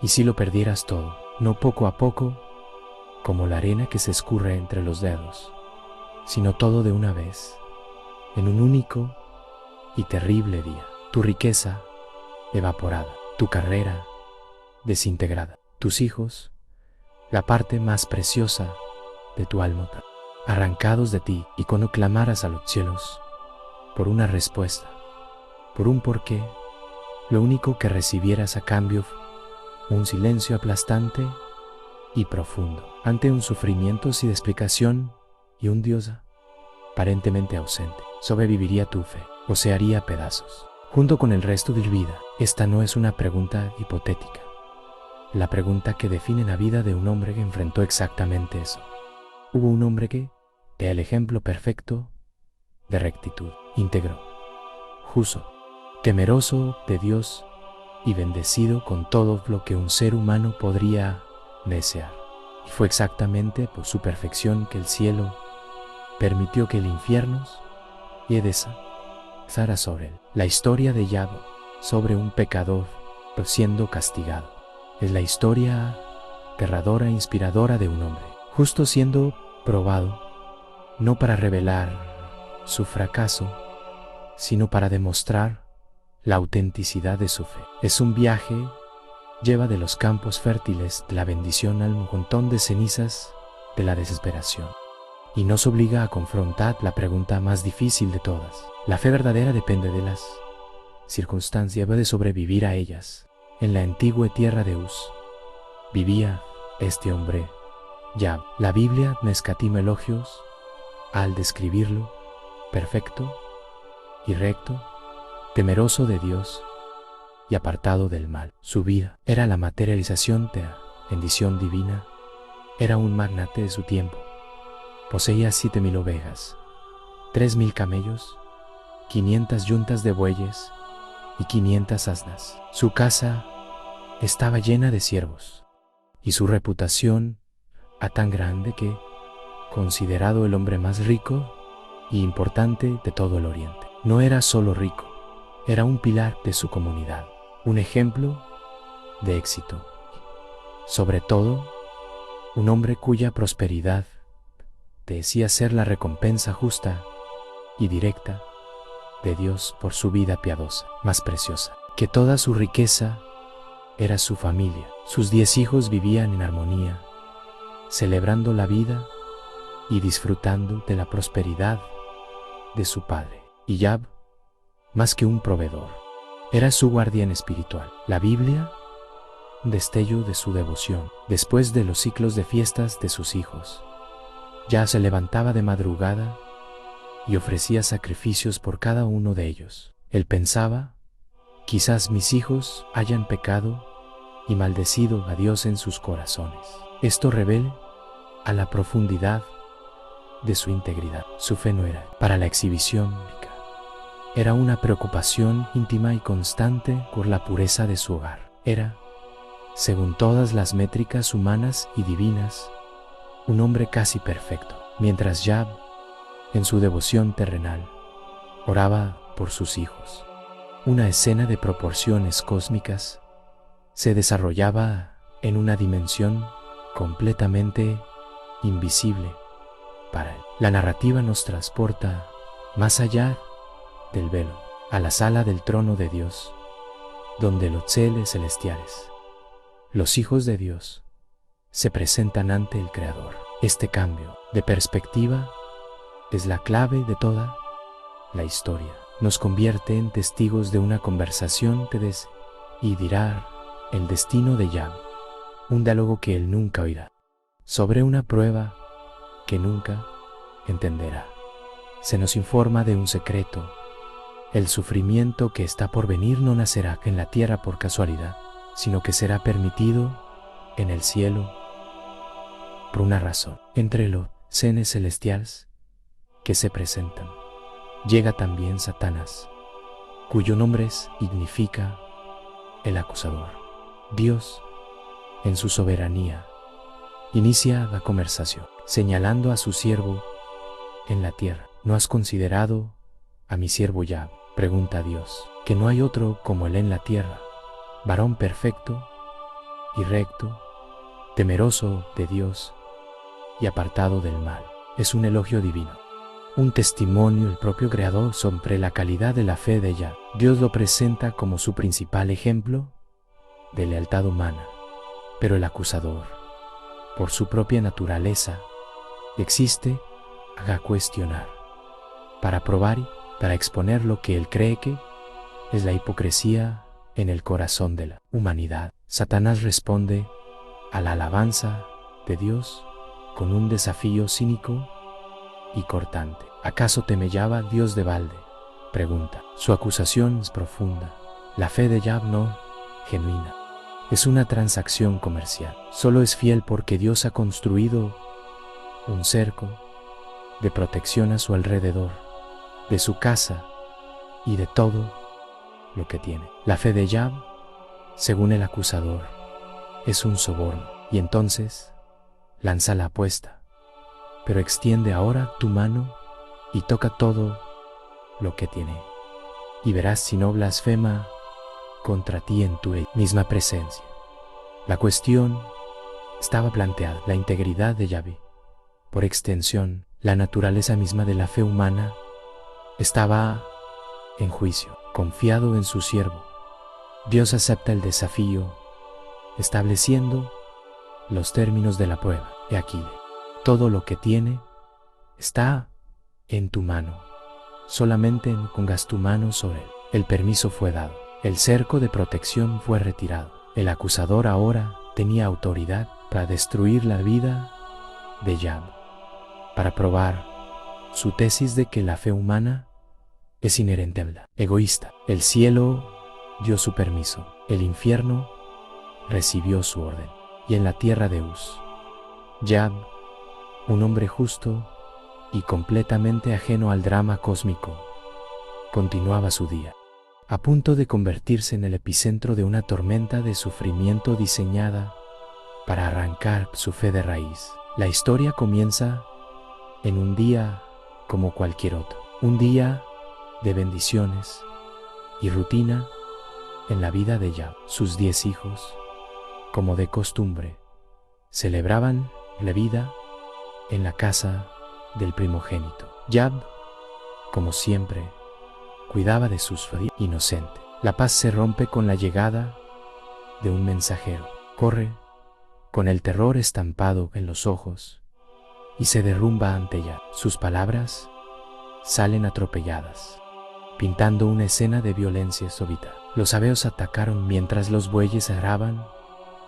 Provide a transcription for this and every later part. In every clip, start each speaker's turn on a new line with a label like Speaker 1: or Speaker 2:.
Speaker 1: Y si lo perdieras todo, no poco a poco, como la arena que se escurre entre los dedos, sino todo de una vez, en un único y terrible día. Tu riqueza evaporada, tu carrera desintegrada, tus hijos, la parte más preciosa de tu alma, arrancados de ti, y cuando clamaras a los cielos por una respuesta, por un porqué, lo único que recibieras a cambio un silencio aplastante y profundo ante un sufrimiento sin explicación y un Dios aparentemente ausente. Sobreviviría tu fe o se haría pedazos junto con el resto de tu vida. Esta no es una pregunta hipotética, la pregunta que define la vida de un hombre que enfrentó exactamente eso. Hubo un hombre que es el ejemplo perfecto de rectitud, íntegro, justo, temeroso de Dios y bendecido con todo lo que un ser humano podría desear. Y fue exactamente por su perfección que el cielo permitió que el infierno desara sobre él. La historia de Job sobre un pecador siendo castigado es la historia aterradora e inspiradora de un hombre justo siendo probado, no para revelar su fracaso, sino para demostrar la autenticidad de su fe. Es un viaje, lleva de los campos fértiles de la bendición al montón de cenizas de la desesperación, y nos obliga a confrontar la pregunta más difícil de todas. La fe verdadera depende de las circunstancias, de sobrevivir a ellas. En la antigua tierra de Uz vivía este hombre, Job. La Biblia no escatima elogios al describirlo perfecto y recto, temeroso de Dios y apartado del mal. Su vida era la materialización de la bendición divina. Era un magnate de su tiempo. Poseía 7,000 ovejas, 3,000 camellos, 500 yuntas de bueyes y 500 asnas. Su casa estaba llena de siervos y su reputación a tan grande que, considerado el hombre más rico y importante de todo el Oriente. No era solo rico, era un pilar de su comunidad, un ejemplo de éxito. Sobre todo, un hombre cuya prosperidad decía ser la recompensa justa y directa de Dios por su vida piadosa, más preciosa que toda su riqueza era su familia. Sus 10 hijos vivían en armonía, celebrando la vida y disfrutando de la prosperidad de su padre. Y Job, más que un proveedor, era su guardián espiritual. La Biblia, un destello de su devoción. Después de los ciclos de fiestas de sus hijos, ya se levantaba de madrugada y ofrecía sacrificios por cada uno de ellos. Él pensaba, quizás mis hijos hayan pecado y maldecido a Dios en sus corazones. Esto revela a la profundidad de su integridad. Su fe no era para la exhibición, era una preocupación íntima y constante por la pureza de su hogar. Era, según todas las métricas humanas y divinas, un hombre casi perfecto. Mientras Job, en su devoción terrenal, oraba por sus hijos, una escena de proporciones cósmicas se desarrollaba en una dimensión completamente invisible para él. La narrativa nos transporta más allá del velo, a la sala del trono de Dios, donde los seres celestiales, los hijos de Dios, se presentan ante el Creador. Este cambio de perspectiva es la clave de toda la historia. Nos convierte en testigos de una conversación que decidirá el destino de Job, un diálogo que él nunca oirá, sobre una prueba que nunca entenderá. Se nos informa de un secreto: el sufrimiento que está por venir no nacerá en la tierra por casualidad, sino que será permitido en el cielo por una razón. Entre los seres celestiales que se presentan, llega también Satanás, cuyo nombre significa el acusador. Dios, en su soberanía, inicia la conversación, señalando a su siervo en la tierra. ¿No has considerado a mi siervo Job? Pregunta a Dios, que no hay otro como él en la tierra, varón perfecto y recto, temeroso de Dios y apartado del mal. Es un elogio divino, un testimonio del propio Creador sobre la calidad de la fe de Yahvé. Dios lo presenta como su principal ejemplo de lealtad humana, pero el acusador, por su propia naturaleza, existe a cuestionar, para probar y para exponer lo que él cree que es la hipocresía en el corazón de la humanidad. Satanás responde a la alabanza de Dios con un desafío cínico y cortante. ¿Acaso teme Yahvé, Dios de balde? Pregunta. Su acusación es profunda. La fe de Yahvé no genuina. Es una transacción comercial. Solo es fiel porque Dios ha construido un cerco de protección a su alrededor, de su casa y de todo lo que tiene. La fe de Yahvé, según el acusador, es un soborno. Y entonces lanza la apuesta. Pero extiende ahora tu mano y toca todo lo que tiene, y verás si no blasfema contra ti en tu misma presencia. La cuestión estaba planteada: la integridad de Yahvé. Por extensión, la naturaleza misma de la fe humana estaba en juicio. Confiado en su siervo, Dios acepta el desafío, estableciendo los términos de la prueba. He aquí, todo lo que tiene está en tu mano. Solamente pongas tu mano sobre él. El permiso fue dado. El cerco de protección fue retirado. El acusador ahora tenía autoridad para destruir la vida de Yahvé, para probar su tesis de que la fe humana es inherente, egoísta. El cielo dio su permiso. El infierno recibió su orden. Y en la tierra de Uz, Yahvé, un hombre justo y completamente ajeno al drama cósmico, continuaba su día, a punto de convertirse en el epicentro de una tormenta de sufrimiento diseñada para arrancar su fe de raíz. La historia comienza en un día como cualquier otro, un día de bendiciones y rutina en la vida de Yahvé. Sus 10 hijos, como de costumbre, celebraban la vida en la casa del primogénito. Yahvé, como siempre, cuidaba de sus familias inocentes. La paz se rompe con la llegada de un mensajero. Corre con el terror estampado en los ojos y se derrumba ante ella. Sus palabras salen atropelladas, pintando una escena de violencia súbita. Los sabeos atacaron mientras los bueyes araban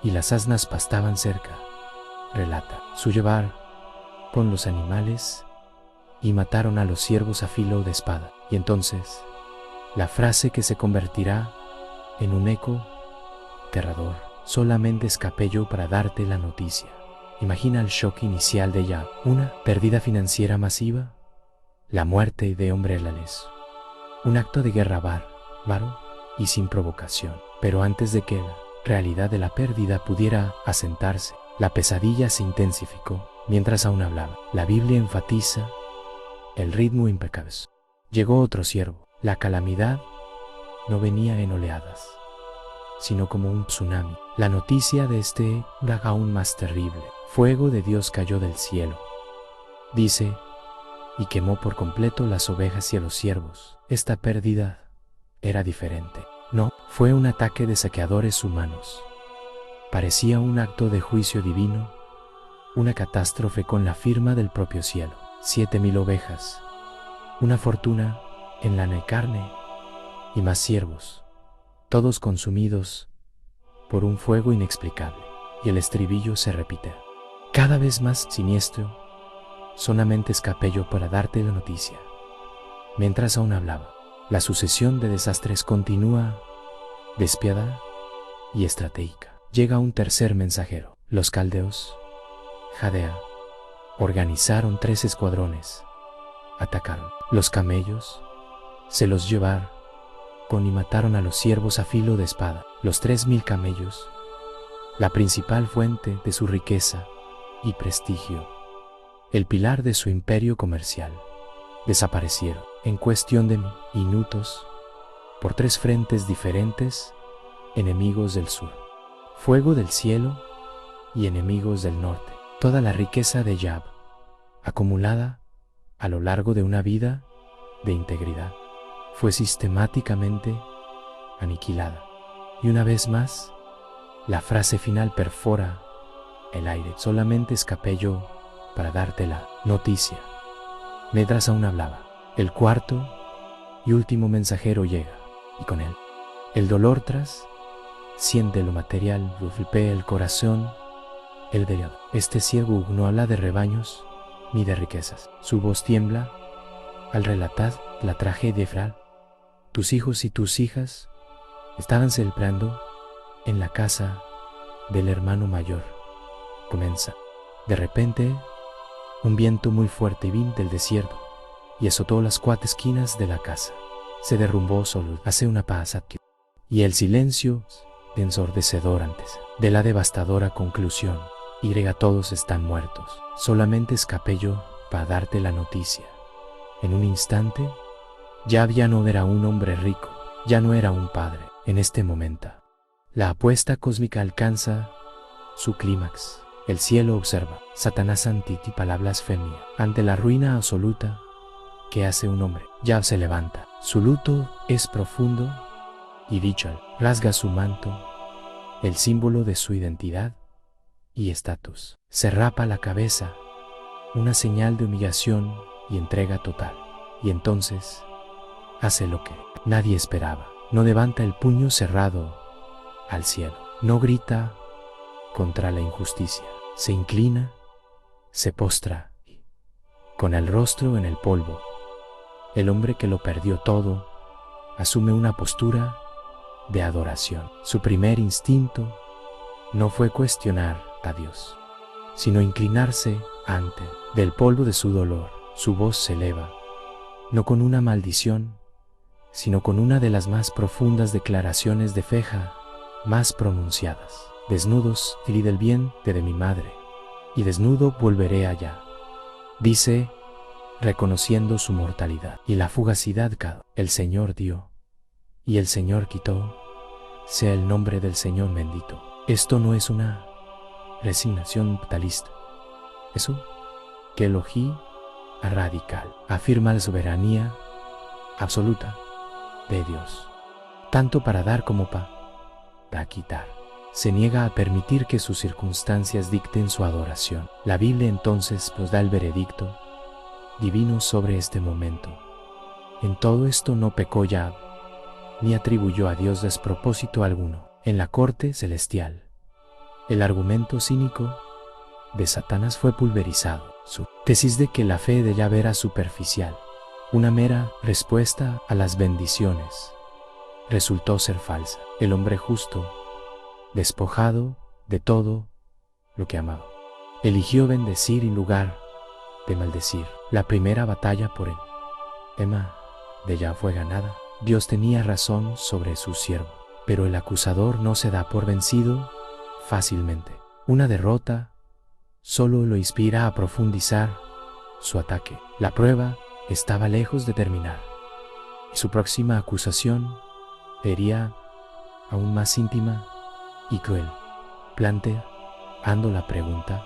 Speaker 1: y las asnas pastaban cerca. Relata su llevar con los animales y mataron a los siervos a filo de espada. Y entonces, la frase que se convertirá en un eco aterrador: solamente escapé yo para darte la noticia. Imagina el shock inicial de Yahvé: una pérdida financiera masiva, la muerte de hombres leales, un acto de guerra bárbaro y sin provocación. Pero antes de que la realidad de la pérdida pudiera asentarse, la pesadilla se intensificó mientras aún hablaba. La Biblia enfatiza el ritmo impecable. Llegó otro siervo. La calamidad no venía en oleadas, sino como un tsunami. La noticia de este era aún más terrible. Fuego de Dios cayó del cielo, dice, y quemó por completo las ovejas y a los siervos. Esta pérdida era diferente. No, fue un ataque de saqueadores humanos. Parecía un acto de juicio divino, una catástrofe con la firma del propio cielo. 7,000 ovejas, una fortuna en lana y carne, y más siervos, todos consumidos por un fuego inexplicable. Y el estribillo se repite, cada vez más siniestro: solamente escapé yo para darte la noticia. Mientras aún hablaba, la sucesión de desastres continúa, despiadada y estratégica. Llega un tercer mensajero. Los caldeos, Jadea, organizaron 3 escuadrones. Atacaron. Los camellos se los llevaron y mataron a los siervos a filo de espada. Los 3,000 camellos, la principal fuente de su riqueza y prestigio, el pilar de su imperio comercial, desaparecieron en cuestión de minutos por 3 frentes diferentes, enemigos del sur. fuego del cielo y enemigos del norte. Toda la riqueza de Yahv, acumulada a lo largo de una vida de integridad, fue sistemáticamente aniquilada. Y una vez más, la frase final perfora el aire. Solamente escapé yo para darte la noticia. Medras aún hablaba. El cuarto y último mensajero llega, y con él el dolor siente lo material, golpea el corazón, el velado. Este siervo no habla de rebaños ni de riquezas. Su voz tiembla al relatar la tragedia fral. Tus hijos y tus hijas estaban celebrando en la casa del hermano mayor. Comienza. De repente, un viento muy fuerte vino del desierto y azotó las 4 esquinas de la casa. Se derrumbó solo hace una paz y el silencio ensordecedor antes de la devastadora conclusión. Todos están muertos. Solamente escapé yo para darte la noticia. En un instante, ya no era un hombre rico, ya no era un padre. En este momento, la apuesta cósmica alcanza su clímax. El cielo observa. Satanás antitipa la blasfemia. Ante la ruina absoluta que hace un hombre, Yahv se levanta. Su luto es profundo y dicho, rasga su manto, el símbolo de su identidad y estatus. Se rapa la cabeza, una señal de humillación y entrega total. Y entonces hace lo que nadie esperaba. No levanta el puño cerrado al cielo. No grita contra la injusticia. Se inclina, se postra, con el rostro en el polvo. El hombre que lo perdió todo asume una postura de adoración. Su primer instinto no fue cuestionar a Dios, sino inclinarse ante del polvo de su dolor. Su voz se eleva, no con una maldición, sino con una de las más profundas declaraciones de fe más pronunciadas. Desnudos herí del vientre de mi madre, y desnudo volveré allá. Dice, reconociendo su mortalidad y la fugacidad que el Señor dio, y el Señor quitó, sea el nombre del Señor bendito. Esto no es una resignación fatalista. Eso que elogí a radical afirma la soberanía absoluta de Dios, tanto para dar como para quitar. Se niega a permitir que sus circunstancias dicten su adoración. La Biblia entonces nos da el veredicto divino sobre este momento. En todo esto no pecó Yahv, ni atribuyó a Dios despropósito alguno. En la corte celestial, el argumento cínico de Satanás fue pulverizado. Su tesis de que la fe de Yahvé era superficial, una mera respuesta a las bendiciones, resultó ser falsa. El hombre justo, despojado de todo lo que amaba, eligió bendecir en lugar de maldecir. La primera batalla por el tema de Yahvé fue ganada. Dios tenía razón sobre su siervo, pero el acusador no se da por vencido fácilmente. Una derrota solo lo inspira a profundizar su ataque. La prueba estaba lejos de terminar, y su próxima acusación sería aún más íntima y cruel. Planteando la pregunta,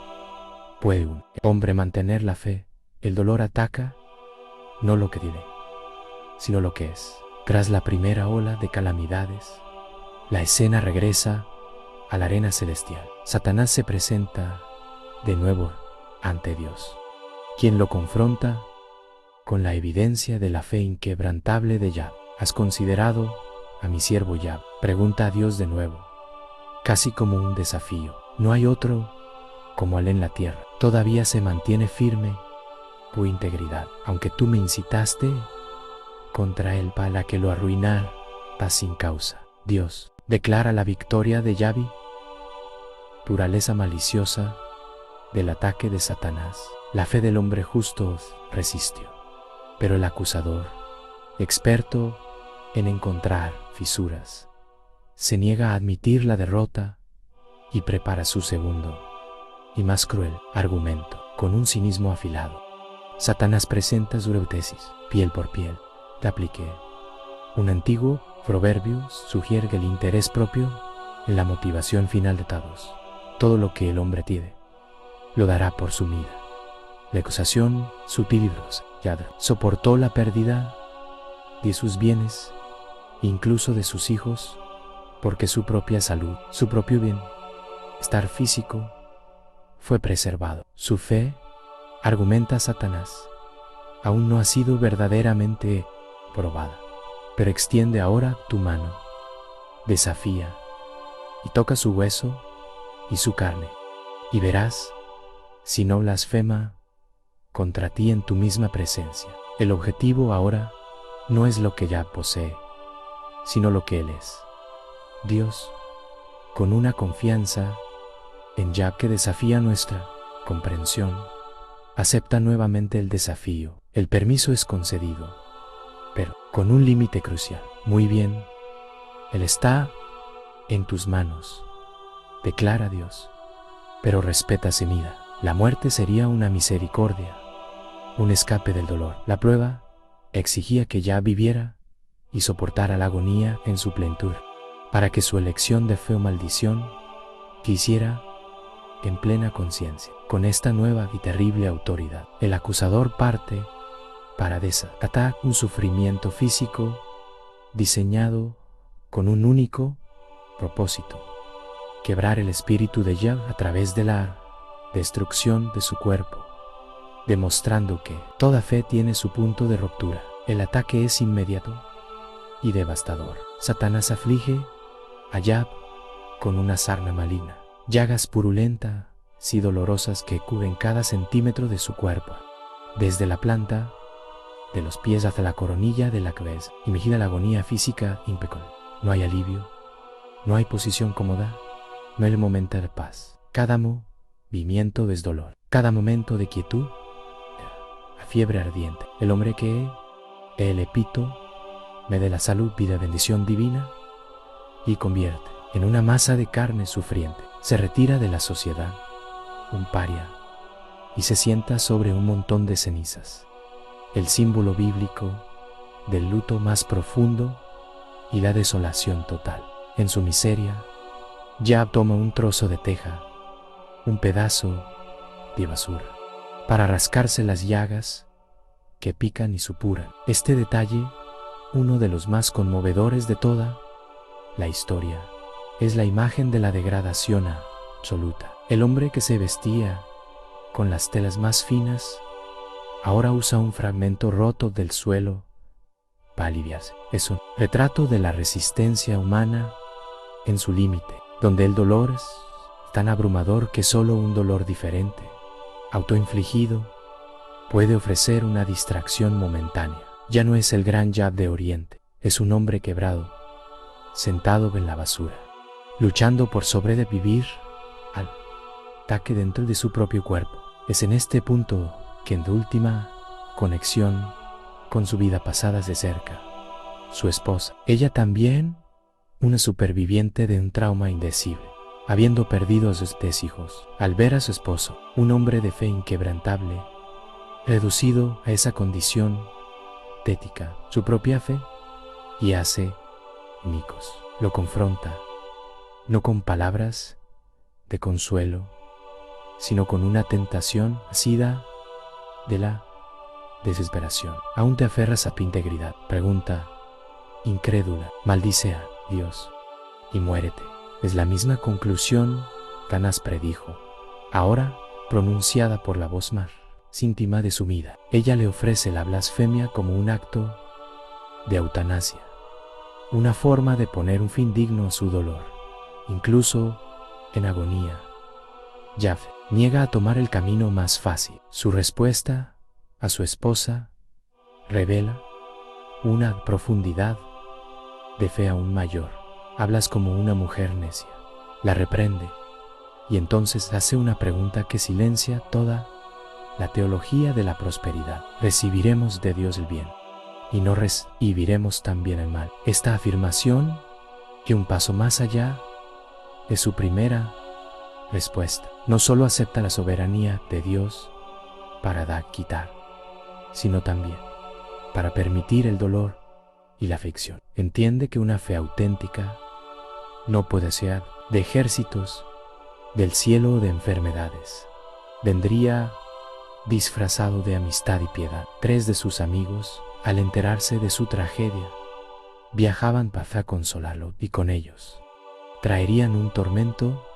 Speaker 1: ¿puede un hombre mantener la fe? El dolor ataca no lo que tiene, sino lo que es. Tras la primera ola de calamidades, la escena regresa a la arena celestial. Satanás se presenta de nuevo ante Dios, quien lo confronta con la evidencia de la fe inquebrantable de Yahvé. ¿Has considerado a mi siervo Yahvé? Pregunta a Dios de nuevo, casi como un desafío. No hay otro como él en la tierra. Todavía se mantiene firme tu integridad, aunque tú me incitaste contra él para que lo arruinara sin causa. Dios declara la victoria de Yahvé, naturaleza maliciosa del ataque de Satanás. La fe del hombre justo resistió, pero el acusador, experto en encontrar fisuras, se niega a admitir la derrota y prepara su segundo y más cruel argumento con un cinismo afilado. Satanás presenta su hipótesis, piel por piel. Te apliqué. Un antiguo proverbio sugiere que el interés propio en la motivación final de todos. Todo lo que el hombre tiene, lo dará por su vida. La acusación sutil y grosa, Yadra, soportó la pérdida de sus bienes, incluso de sus hijos, porque su propia salud, su propio bienestar físico, fue preservado. Su fe, argumenta Satanás, aún no ha sido verdaderamente probada, pero extiende ahora tu mano, desafía y toca su hueso y su carne, y verás si no blasfema contra ti en tu misma presencia. El objetivo ahora no es lo que ya posee, sino lo que Él es. Dios, con una confianza en Yah que desafía nuestra comprensión, acepta nuevamente el desafío. El permiso es concedido, pero con un límite crucial. Muy bien, Él está en tus manos, declara Dios, pero respeta su vida. La muerte sería una misericordia, un escape del dolor. La prueba exigía que Yah viviera y soportara la agonía en su plenitud, para que su elección de fe o maldición quisiera en plena conciencia. Con esta nueva y terrible autoridad, el acusador parte para desatar un sufrimiento físico diseñado con un único propósito: quebrar el espíritu de Yah a través de la destrucción de su cuerpo, demostrando que toda fe tiene su punto de ruptura. El ataque es inmediato y devastador. Satanás aflige a Yah con una sarna maligna, llagas purulentas y dolorosas que cubren cada centímetro de su cuerpo, desde la planta de los pies hasta la coronilla de la cabeza. Imagina la agonía física impecable. No hay alivio, no hay posición cómoda, no hay momento de paz. Cada movimiento es dolor, cada momento de quietud, la fiebre ardiente. El hombre que el epítome de la salud, vida, bendición divina, y convierte en una masa de carne sufriente. Se retira de la sociedad, un paria, y se sienta sobre un montón de cenizas, el símbolo bíblico del luto más profundo y la desolación total. En su miseria, Yah toma un trozo de teja, un pedazo de basura, para rascarse las llagas que pican y supuran. Este detalle, uno de los más conmovedores de toda la historia, es la imagen de la degradación absoluta. El hombre que se vestía con las telas más finas ahora usa un fragmento roto del suelo para aliviarse. Es un retrato de la resistencia humana en su límite, donde el dolor es tan abrumador que solo un dolor diferente, autoinfligido, puede ofrecer una distracción momentánea. Ya no es el gran Yah de Oriente, es un hombre quebrado, sentado en la basura, luchando por sobrevivir al ataque dentro de su propio cuerpo. Es en este punto que en última conexión con su vida pasada de cerca, su esposa, ella también una superviviente de un trauma indecible, habiendo perdido a sus 3 hijos, al ver a su esposo, un hombre de fe inquebrantable, reducido a esa condición tética, su propia fe, y hace añicos, lo confronta, no con palabras de consuelo, sino con una tentación nacida de la desesperación. ¿Aún te aferras a tu integridad?, pregunta incrédula. Maldice a Dios y muérete. Es la misma conclusión que Anás predijo, ahora pronunciada por la voz más íntima de su vida. Ella le ofrece la blasfemia como un acto de eutanasia, una forma de poner un fin digno a su dolor, incluso en agonía. Yahvé niega a tomar el camino más fácil. Su respuesta a su esposa revela una profundidad de fe aún mayor. Hablas como una mujer necia. La reprende y entonces hace una pregunta que silencia toda la teología de la prosperidad. ¿Recibiremos de Dios el bien y no recibiremos también el mal? Esta afirmación, que un paso más allá, es su primera respuesta. No solo acepta la soberanía de Dios para dar, quitar, sino también para permitir el dolor y la aflicción. Entiende que una fe auténtica no puede ser, de ejércitos, del cielo o de enfermedades. Vendría disfrazado de amistad y piedad. 3 de sus amigos, al enterarse de su tragedia, viajaban para consolarlo y con ellos traerían un tormento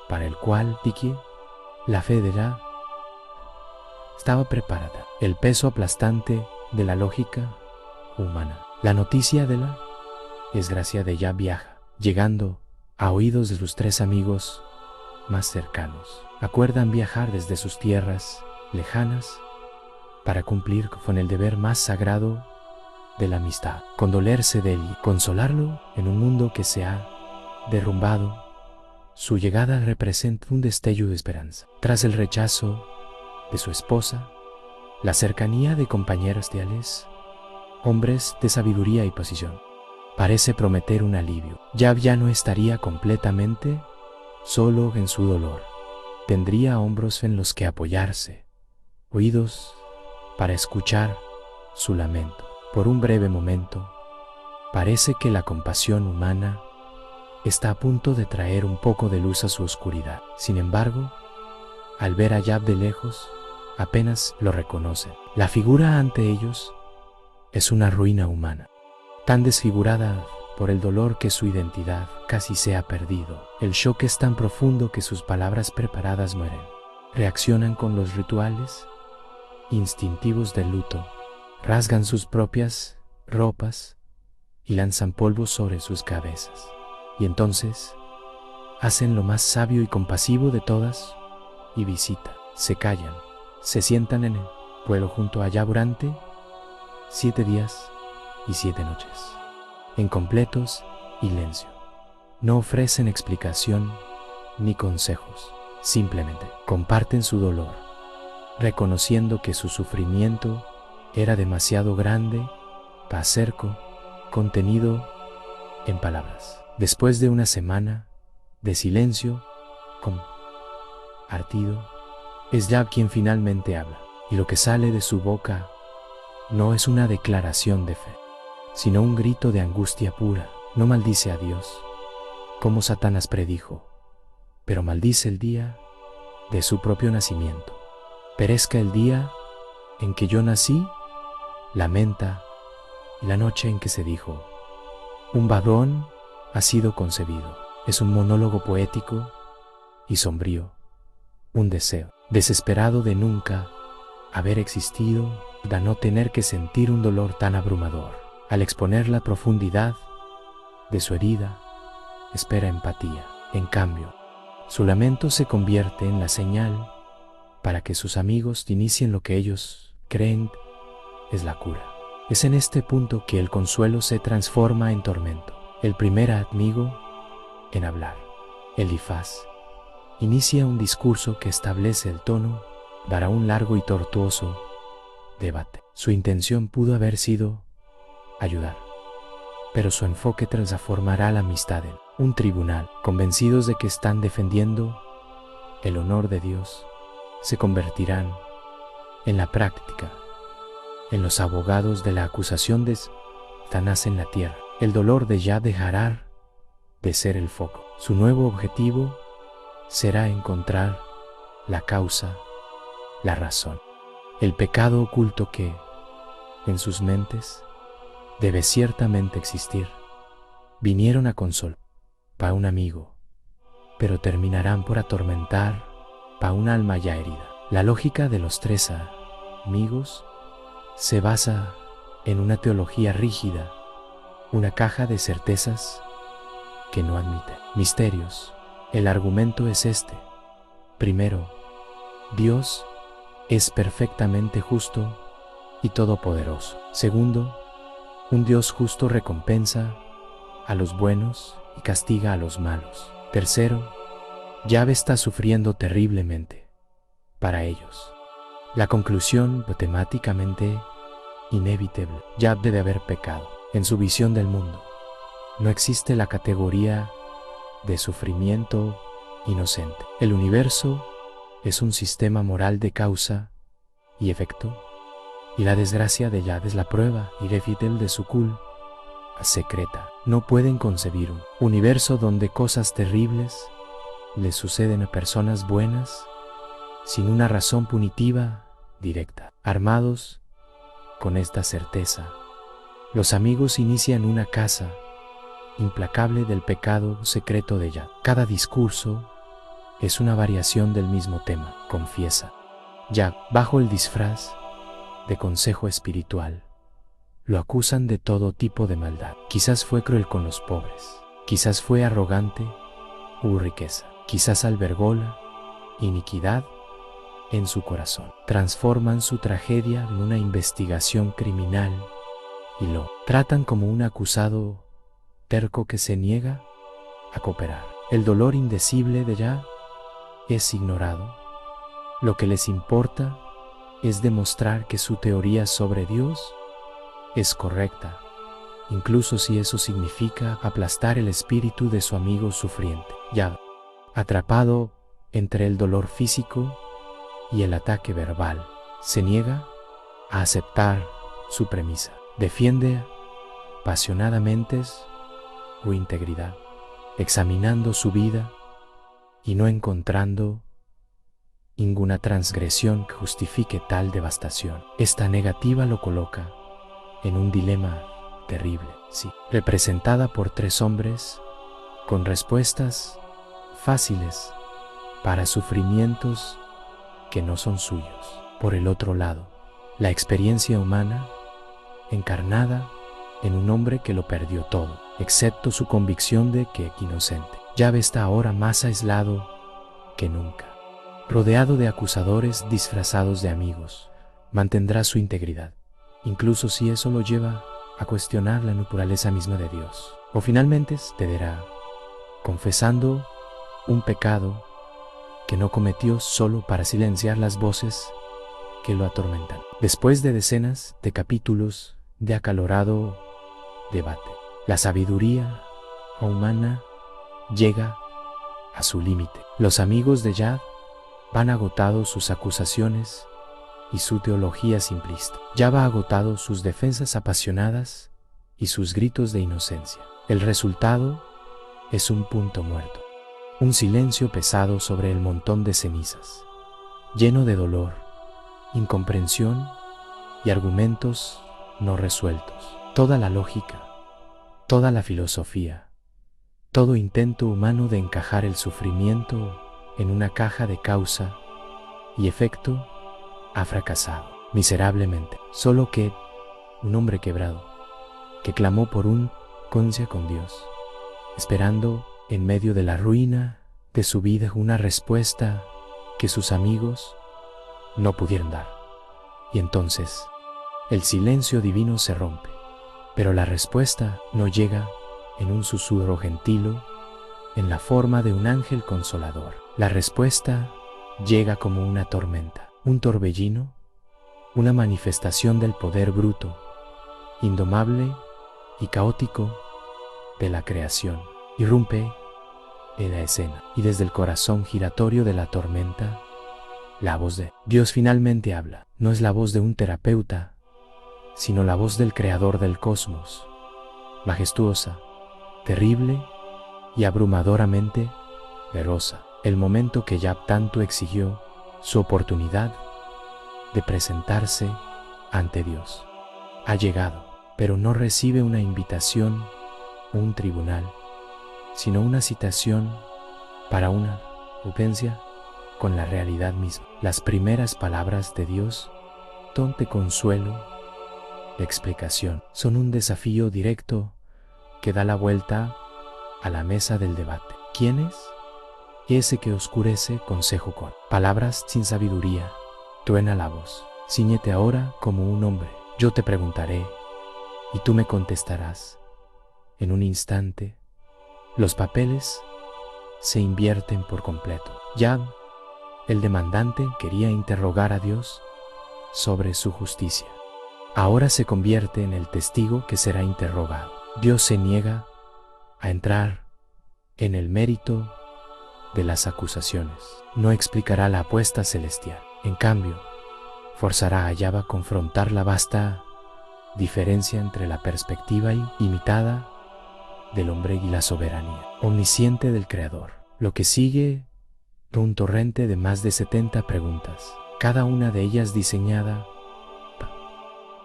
Speaker 1: para el cual Tiki, la fe de Ya, estaba preparada. El peso aplastante de la lógica humana. La noticia de la desgracia de Ya viaja, llegando a oídos de sus 3 amigos más cercanos. Acuerdan viajar desde sus tierras lejanas para cumplir con el deber más sagrado de la amistad, condolerse de él y consolarlo en un mundo que se ha derrumbado. Su llegada representa un destello de esperanza. Tras el rechazo de su esposa, la cercanía de compañeros leales, hombres de sabiduría y posición, parece prometer un alivio. Yab ya no estaría completamente solo en su dolor. Tendría hombros en los que apoyarse, oídos para escuchar su lamento. Por un breve momento, parece que la compasión humana está a punto de traer un poco de luz a su oscuridad. Sin embargo, al ver a Yab de lejos, apenas lo reconocen. La figura ante ellos es una ruina humana, tan desfigurada por el dolor que su identidad casi se ha perdido. El shock es tan profundo que sus palabras preparadas mueren. Reaccionan con los rituales instintivos del luto, rasgan sus propias ropas y lanzan polvo sobre sus cabezas. Y entonces hacen lo más sabio y compasivo de todas y visita. Se callan, se sientan en el pueblo junto a Yab durante 7 días y 7 noches, en completo silencio. No ofrecen explicación ni consejos, simplemente comparten su dolor, reconociendo que su sufrimiento era demasiado grande para ser contenido en palabras. Después de una semana de silencio compartido, es Yab quien finalmente habla, y lo que sale de su boca no es una declaración de fe, sino un grito de angustia pura. No maldice a Dios, como Satanás predijo, pero maldice el día de su propio nacimiento. Perezca el día en que yo nací, lamenta la noche en que se dijo, un varón ha sido concebido. Es un monólogo poético y sombrío, un deseo desesperado de nunca haber existido, de no tener que sentir un dolor tan abrumador. Al exponer la profundidad de su herida, espera empatía. En cambio, su lamento se convierte en la señal para que sus amigos inicien lo que ellos creen es la cura. Es en este punto que el consuelo se transforma en tormento. El primer amigo en hablar, Elifaz, inicia un discurso que establece el tono para un largo y tortuoso debate. Su intención pudo haber sido ayudar, pero su enfoque transformará la amistad en un tribunal. Convencidos de que están defendiendo el honor de Dios, se convertirán en la práctica en los abogados de la acusación de Satanás en la tierra. El dolor de Ya dejará de ser el foco. Su nuevo objetivo será encontrar la causa, la razón, el pecado oculto que, en sus mentes, debe ciertamente existir. Vinieron a consolar para un amigo, pero terminarán por atormentar para un alma ya herida. La lógica de los 3 amigos se basa en una teología rígida, una caja de certezas que no admite misterios. El argumento es este. Primero, Dios es perfectamente justo y todopoderoso. Segundo, un Dios justo recompensa a los buenos y castiga a los malos. Tercero, Yahvé está sufriendo terriblemente para ellos. La conclusión matemáticamente inevitable. Yahvé debe haber pecado. En su visión del mundo, no existe la categoría de sufrimiento inocente. El universo es un sistema moral de causa y efecto, y la desgracia de Yahvé es la prueba irrefutable de su secreta. No pueden concebir un universo donde cosas terribles le suceden a personas buenas sin una razón punitiva directa. Armados con esta certeza, los amigos inician una caza implacable del pecado secreto de Yad. Cada discurso es una variación del mismo tema, confiesa. Yad, bajo el disfraz de consejo espiritual, lo acusan de todo tipo de maldad. Quizás fue cruel con los pobres, quizás fue arrogante u riqueza, quizás albergó la iniquidad en su corazón. Transforman su tragedia en una investigación criminal y lo tratan como un acusado terco que se niega a cooperar. El dolor indecible de Yad es ignorado. Lo que les importa es demostrar que su teoría sobre Dios es correcta, incluso si eso significa aplastar el espíritu de su amigo sufriente. Yad, atrapado entre el dolor físico y el ataque verbal, se niega a aceptar su premisa. Defiende apasionadamente su integridad, examinando su vida y no encontrando ninguna transgresión que justifique tal devastación. Esta negativa lo coloca en un dilema terrible, sí, representada por tres hombres con respuestas fáciles para sufrimientos que no son suyos. Por el otro lado, la experiencia humana encarnada en un hombre que lo perdió todo, excepto su convicción de que es inocente. Yad está ahora más aislado que nunca. Rodeado de acusadores disfrazados de amigos, mantendrá su integridad, incluso si eso lo lleva a cuestionar la naturaleza misma de Dios. O finalmente cederá, confesando un pecado que no cometió solo para silenciar las voces que lo atormentan. Después de decenas de capítulos de acalorado debate, la sabiduría humana llega a su límite. Los amigos de Yad van agotados sus acusaciones y su teología simplista. Yad va agotado sus defensas apasionadas y sus gritos de inocencia. El resultado es un punto muerto, un silencio pesado sobre el montón de cenizas, lleno de dolor, incomprensión y argumentos no resueltos. Toda la lógica, toda la filosofía, todo intento humano de encajar el sufrimiento en una caja de causa y efecto ha fracasado miserablemente. Solo que un hombre quebrado, que clamó por un conciencia con Dios, esperando en medio de la ruina de su vida una respuesta que sus amigos no pudieron dar. Y entonces el silencio divino se rompe, pero la respuesta no llega en un susurro gentil, en la forma de un ángel consolador. La respuesta llega como una tormenta, un torbellino, una manifestación del poder bruto, indomable y caótico de la creación. Irrumpe en la escena y desde el corazón giratorio de la tormenta, la voz de Dios finalmente habla. No es la voz de un terapeuta, sino la voz del creador del cosmos, majestuosa, terrible y abrumadoramente feroz. El momento que Yad tanto exigió, su oportunidad de presentarse ante Dios, ha llegado, pero no recibe una invitación o un tribunal, sino una citación para una audiencia con la realidad misma. Las primeras palabras de Dios, don de consuelo, de explicación, son un desafío directo que da la vuelta a la mesa del debate. ¿Quién es? Ese que oscurece consejo con palabras sin sabiduría. Truena la voz. Cíñete ahora como un hombre. Yo te preguntaré y tú me contestarás. En un instante, los papeles se invierten por completo. Yad, el demandante, quería interrogar a Dios sobre su justicia. Ahora se convierte en el testigo que será interrogado. Dios se niega a entrar en el mérito de las acusaciones. No explicará la apuesta celestial. En cambio, forzará a Yad a confrontar la vasta diferencia entre la perspectiva ilimitada del hombre y la soberanía omnisciente del Creador. Lo que sigue es un torrente de más de 70 preguntas, cada una de ellas diseñada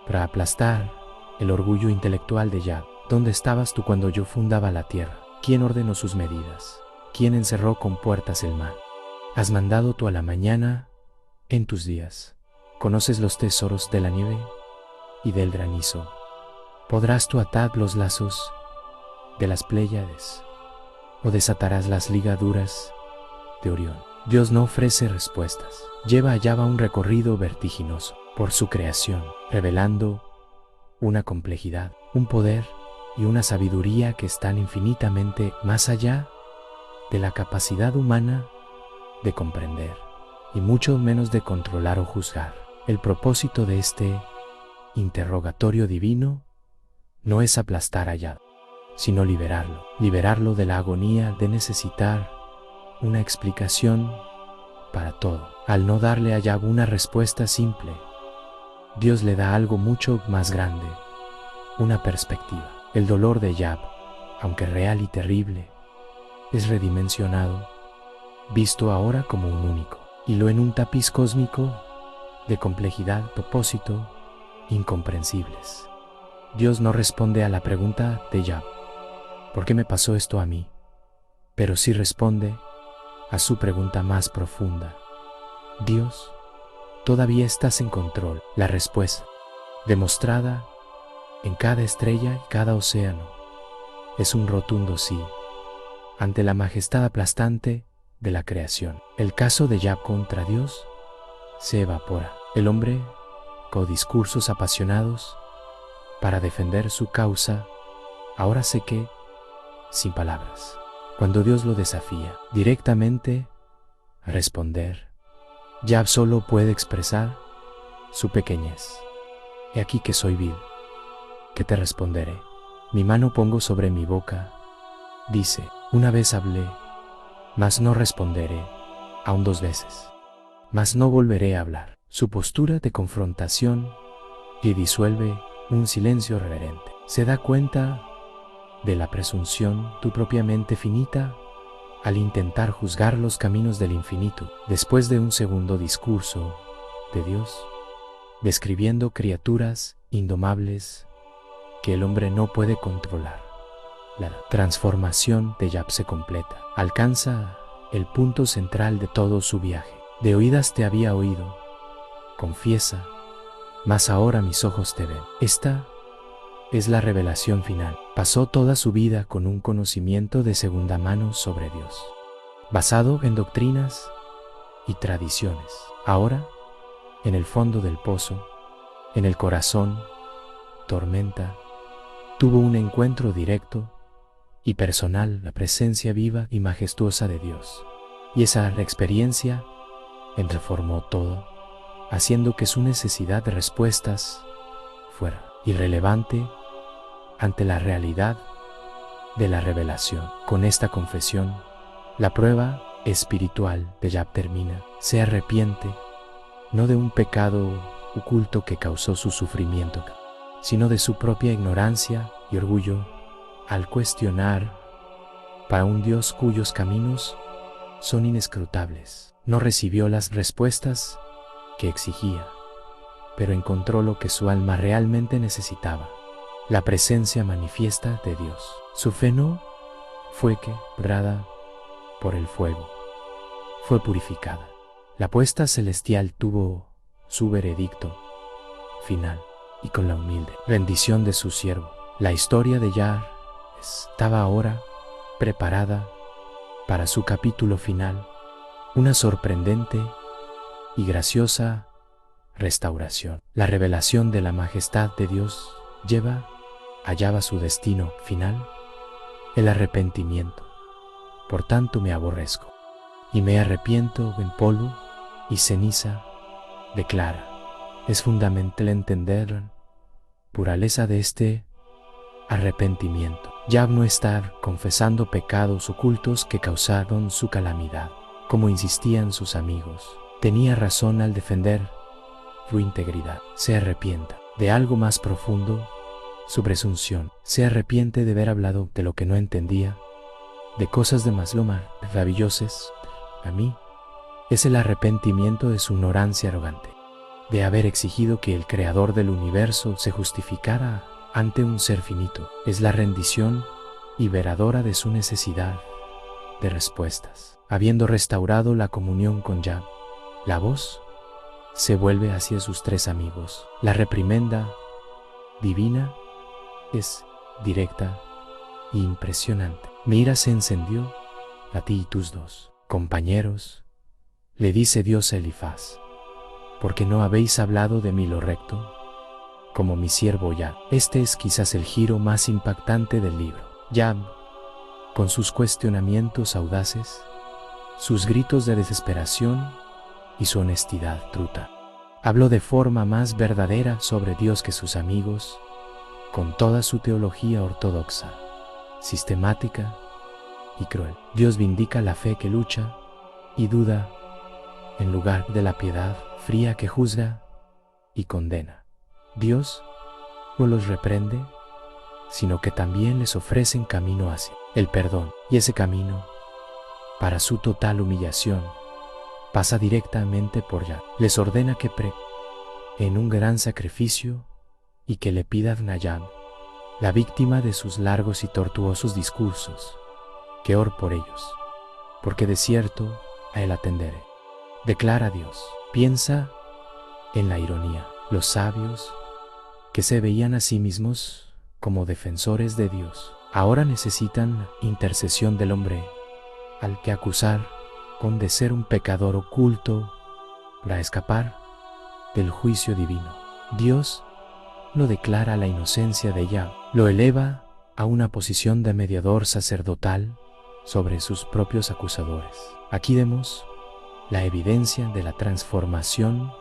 Speaker 1: para aplastar el orgullo intelectual de Yahvé. ¿Dónde estabas tú cuando yo fundaba la tierra? ¿Quién ordenó sus medidas? ¿Quién encerró con puertas el mar? ¿Has mandado tú a la mañana en tus días? ¿Conoces los tesoros de la nieve y del granizo? ¿Podrás tú atar los lazos de las Pléyades o desatarás las ligaduras de Orión? Dios no ofrece respuestas. Lleva a Yahvé un recorrido vertiginoso por su creación, revelando una complejidad, un poder y una sabiduría que están infinitamente más allá de la capacidad humana de comprender y mucho menos de controlar o juzgar. El propósito de este interrogatorio divino no es aplastar a Yahvé, sino liberarlo de la agonía de necesitar una explicación para todo. Al no darle a Yahvé una respuesta simple, Dios le da algo mucho más grande, una perspectiva. El dolor de Yahvé, aunque real y terrible, es redimensionado, visto ahora como un único hilo en un tapiz cósmico de complejidad, propósito, incomprensibles. Dios no responde a la pregunta de Yahvé, ¿por qué me pasó esto a mí? Pero sí responde a su pregunta más profunda. Dios, todavía estás en control. La respuesta, demostrada en cada estrella y cada océano, es un rotundo sí, ante la majestad aplastante de la creación. El caso de Yahvé contra Dios se evapora. El hombre, con discursos apasionados para defender su causa, ahora sé que, sin palabras, cuando Dios lo desafía directamente a responder, Yahvé solo puede expresar su pequeñez. He aquí que soy vil, que te responderé. Mi mano pongo sobre mi boca. Dice, una vez hablé, mas no responderé, aún 2 veces, mas no volveré a hablar. Su postura de confrontación y disuelve un silencio reverente. Se da cuenta de la presunción tu propia mente finita al intentar juzgar los caminos del infinito. Después de un segundo discurso de Dios, describiendo criaturas indomables que el hombre no puede controlar, la transformación de Yahvé se completa. Alcanza el punto central de todo su viaje. De oídas te había oído, confiesa, mas ahora mis ojos te ven. Esta es la revelación final. Pasó toda su vida con un conocimiento de segunda mano sobre Dios, basado en doctrinas y tradiciones. Ahora, en el fondo del pozo, en el corazón, tormenta, tuvo un encuentro directo y personal, la presencia viva y majestuosa de Dios. Y esa experiencia transformó todo, haciendo que su necesidad de respuestas fuera irrelevante ante la realidad de la revelación. Con esta confesión, la prueba espiritual de Yahvé termina. Se arrepiente, no de un pecado oculto que causó su sufrimiento, sino de su propia ignorancia y orgullo al cuestionar para un Dios cuyos caminos son inescrutables. No recibió las respuestas que exigía, pero encontró lo que su alma realmente necesitaba, la presencia manifiesta de Dios. Su fe no fue quebrada por el fuego, fue purificada. La puesta celestial tuvo su veredicto final y con la humilde rendición de su siervo, la historia de Yahvé estaba ahora preparada para su capítulo final, una sorprendente y graciosa restauración. La revelación de la majestad de Dios lleva a Yahvé su destino final, el arrepentimiento. Por tanto me aborrezco y me arrepiento en polvo y ceniza, declara. Es fundamental entender la pureza de este arrepentimiento. Yahvé no está confesando pecados ocultos que causaron su calamidad, como insistían sus amigos. Tenía razón al defender su integridad. Se arrepienta de algo más profundo, su presunción. Se arrepiente de haber hablado de lo que no entendía, de cosas de más lo maravillosas. A mí, es el arrepentimiento de su ignorancia arrogante, de haber exigido que el creador del universo se justificara ante un ser finito. Es la rendición liberadora de su necesidad de respuestas. Habiendo restaurado la comunión con Yah, la voz se vuelve hacia sus tres amigos. La reprimenda divina es directa e impresionante. Mi ira se encendió a ti y tus dos compañeros, le dice Dios a Elifaz, porque no habéis hablado de mí lo recto, como mi siervo Yah. Este es quizás el giro más impactante del libro. Yah, con sus cuestionamientos audaces, sus gritos de desesperación y su honestidad bruta, habló de forma más verdadera sobre Dios que sus amigos, con toda su teología ortodoxa, sistemática y cruel. Dios vindica la fe que lucha y duda en lugar de la piedad fría que juzga y condena. Dios no los reprende, sino que también les ofrece un camino hacia el perdón. Y ese camino, para su total humillación, pasa directamente por Yah. Les ordena que en un gran sacrificio y que le pidan a Yah, la víctima de sus largos y tortuosos discursos, que ore por ellos, porque de cierto a él atenderé. Declara Dios. Piensa en la ironía. Los sabios, que se veían a sí mismos como defensores de Dios, ahora necesitan intercesión del hombre, al que acusar de ser un pecador oculto para escapar del juicio divino. Dios no declara la inocencia de Yah, lo eleva a una posición de mediador sacerdotal sobre sus propios acusadores. Aquí vemos la evidencia de la transformación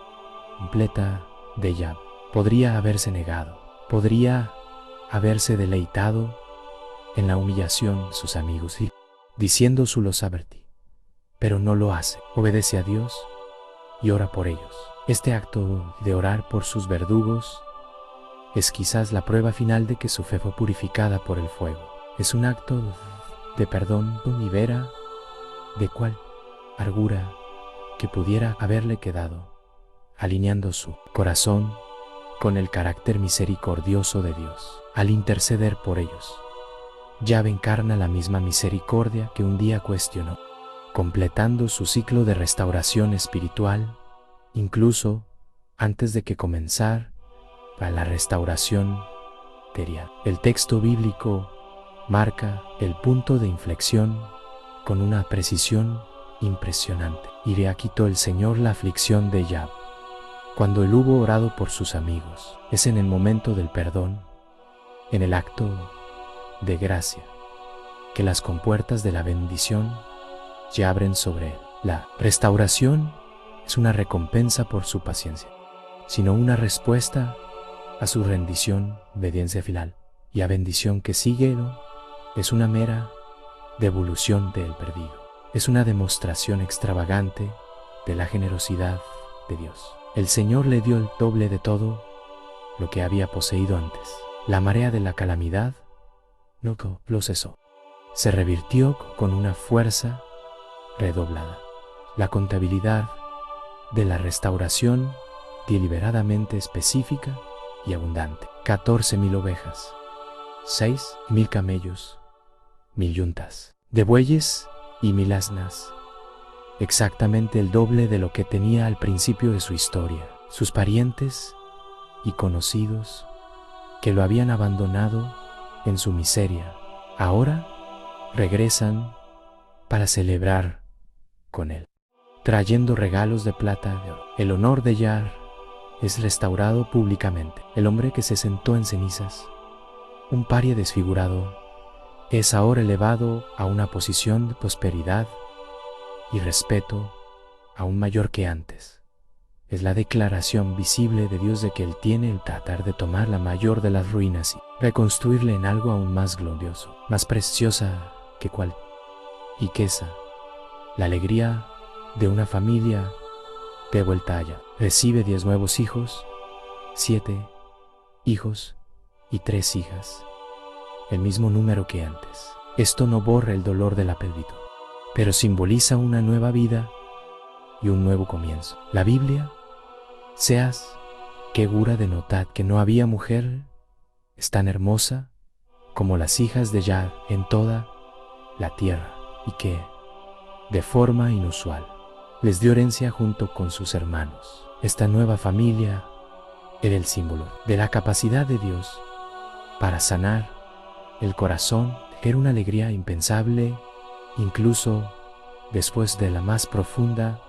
Speaker 1: completa de Yah. Podría haberse negado, podría haberse deleitado en la humillación de sus amigos y diciendo su los advertí, pero no lo hace. Obedece a Dios y ora por ellos. Este acto de orar por sus verdugos es quizás la prueba final de que su fe fue purificada por el fuego. Es un acto de perdón que libera de cual amargura que pudiera haberle quedado, alineando su corazón con el carácter misericordioso de Dios. Al interceder por ellos, Yah encarna la misma misericordia que un día cuestionó, completando su ciclo de restauración espiritual, incluso antes de que comenzara la restauración material. El texto bíblico marca el punto de inflexión con una precisión impresionante. Y le quitó el Señor la aflicción de Yah. Cuando él hubo orado por sus amigos, es en el momento del perdón, en el acto de gracia, que las compuertas de la bendición se abren sobre él. La restauración es una recompensa por su paciencia, sino una respuesta a su rendición, obediencia final, y a bendición que sigue es una mera devolución del perdido. Es una demostración extravagante de la generosidad de Dios. El Señor le dio el doble de todo lo que había poseído antes. La marea de la calamidad no lo cesó. Se revirtió con una fuerza redoblada. La contabilidad de la restauración deliberadamente específica y abundante. 14,000 ovejas, 6,000 camellos, 1,000 yuntas de bueyes y 1,000 asnas, exactamente el doble de lo que tenía al principio de su historia. Sus parientes y conocidos que lo habían abandonado en su miseria, ahora regresan para celebrar con él, trayendo regalos de plata de oro. El honor de Yah es restaurado públicamente. El hombre que se sentó en cenizas, un paria desfigurado, es ahora elevado a una posición de prosperidad y respeto aún mayor que antes. Es la declaración visible de Dios de que Él tiene el tratar de tomar la mayor de las ruinas y reconstruirle en algo aún más glorioso, más preciosa que cual y que esa, la alegría de una familia de vuelta allá. Recibe 10 nuevos hijos, 7 hijos y 3 hijas, el mismo número que antes. Esto no borra el dolor de la pelvitud, pero simboliza una nueva vida y un nuevo comienzo. La Biblia, seas que gura de notar que no había mujer es tan hermosa como las hijas de Yah en toda la tierra, y que, de forma inusual, les dio herencia junto con sus hermanos. Esta nueva familia era el símbolo de la capacidad de Dios para sanar el corazón. Era una alegría impensable, incluso después de la más profunda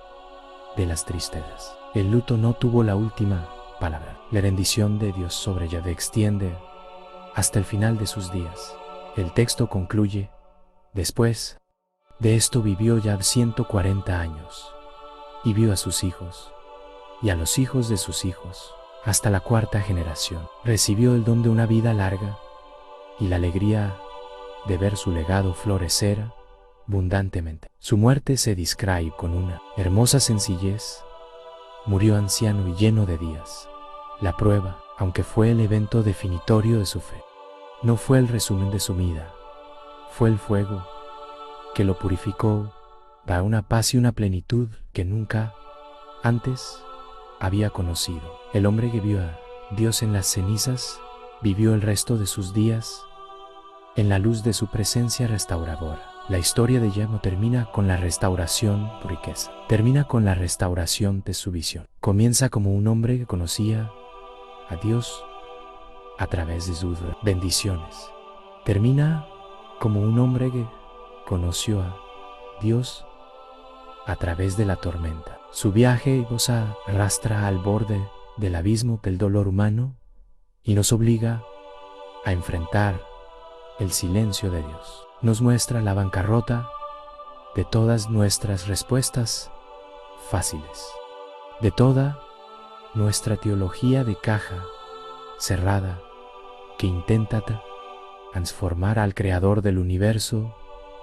Speaker 1: de las tristezas. El luto no tuvo la última palabra. La bendición de Dios sobre Yahvé extiende hasta el final de sus días. El texto concluye: después de esto vivió Yahvé 140 años, y vio a sus hijos y a los hijos de sus hijos hasta la 4ª generación. Recibió el don de una vida larga y la alegría de ver su legado florecer abundantemente. Su muerte se describe con una hermosa sencillez. Murió anciano y lleno de días. La prueba, aunque fue el evento definitorio de su fe, no fue el resumen de su vida, fue el fuego que lo purificó para una paz y una plenitud que nunca antes había conocido. El hombre que vio a Dios en las cenizas vivió el resto de sus días en la luz de su presencia restauradora. La historia de Yah no termina con la restauración de su riqueza, termina con la restauración de su visión. Comienza como un hombre que conocía a Dios a través de sus bendiciones. Termina como un hombre que conoció a Dios a través de la tormenta. Su viaje nos arrastra al borde del abismo del dolor humano y nos obliga a enfrentar el silencio de Dios. Nos muestra la bancarrota de todas nuestras respuestas fáciles, de toda nuestra teología de caja cerrada que intenta transformar al creador del universo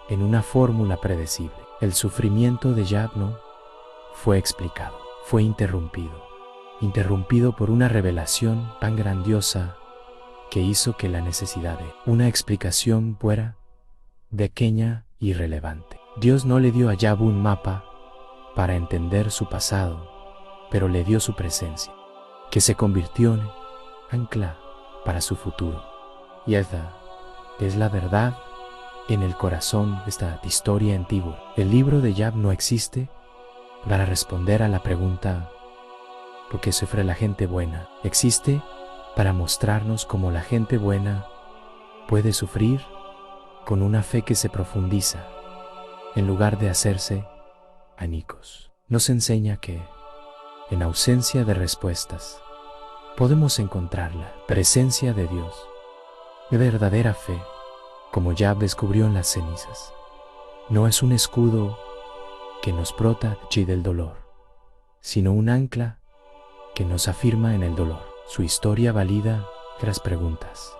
Speaker 1: en una fórmula predecible. El sufrimiento de Yah no fue explicado, fue interrumpido por una revelación tan grandiosa que hizo que la necesidad de una explicación fuera pequeña y irrelevante. Dios no le dio a Yah un mapa para entender su pasado, pero le dio su presencia, que se convirtió en ancla para su futuro. Y esa es la verdad en el corazón de esta historia antigua. El libro de Yah no existe para responder a la pregunta ¿por qué sufre la gente buena? Existe para mostrarnos cómo la gente buena puede sufrir con una fe que se profundiza en lugar de hacerse añicos. Nos enseña que, en ausencia de respuestas, podemos encontrar la presencia de Dios, de verdadera fe, como Yah descubrió en las cenizas. No es un escudo que nos protege del dolor, sino un ancla que nos afirma en el dolor. Su historia valida las preguntas,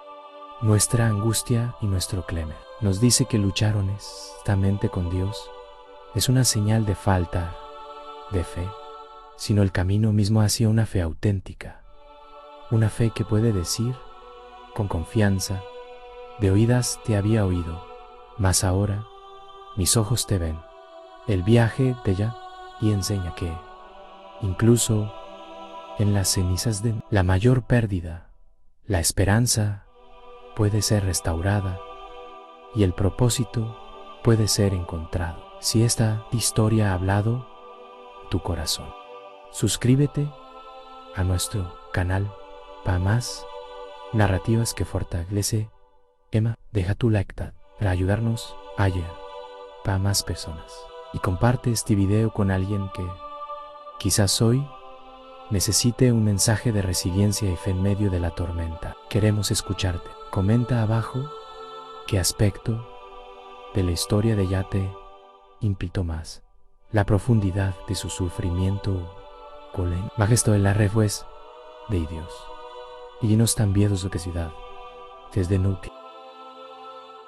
Speaker 1: nuestra angustia y nuestro clamor. Nos dice que luchar honestamente con Dios es una señal de falta de fe, sino el camino mismo hacia una fe auténtica, una fe que puede decir con confianza: de oídas te había oído, mas ahora mis ojos te ven. El viaje de Yah y enseña que, incluso en las cenizas de la mayor pérdida, la esperanza puede ser restaurada y el propósito puede ser encontrado. Si esta historia ha hablado tu corazón, suscríbete a nuestro canal para más narrativas que fortalece. Deja tu like para ayudarnos a llegar para más personas y comparte este video con alguien que quizás hoy necesite un mensaje de resiliencia y fe en medio de la tormenta. Queremos escucharte. Comenta abajo qué aspecto de la historia de Yah te implicó más, la profundidad de su sufrimiento con la majestad de la respuesta de Dios. Y dinos también de su necesidad desde inútil.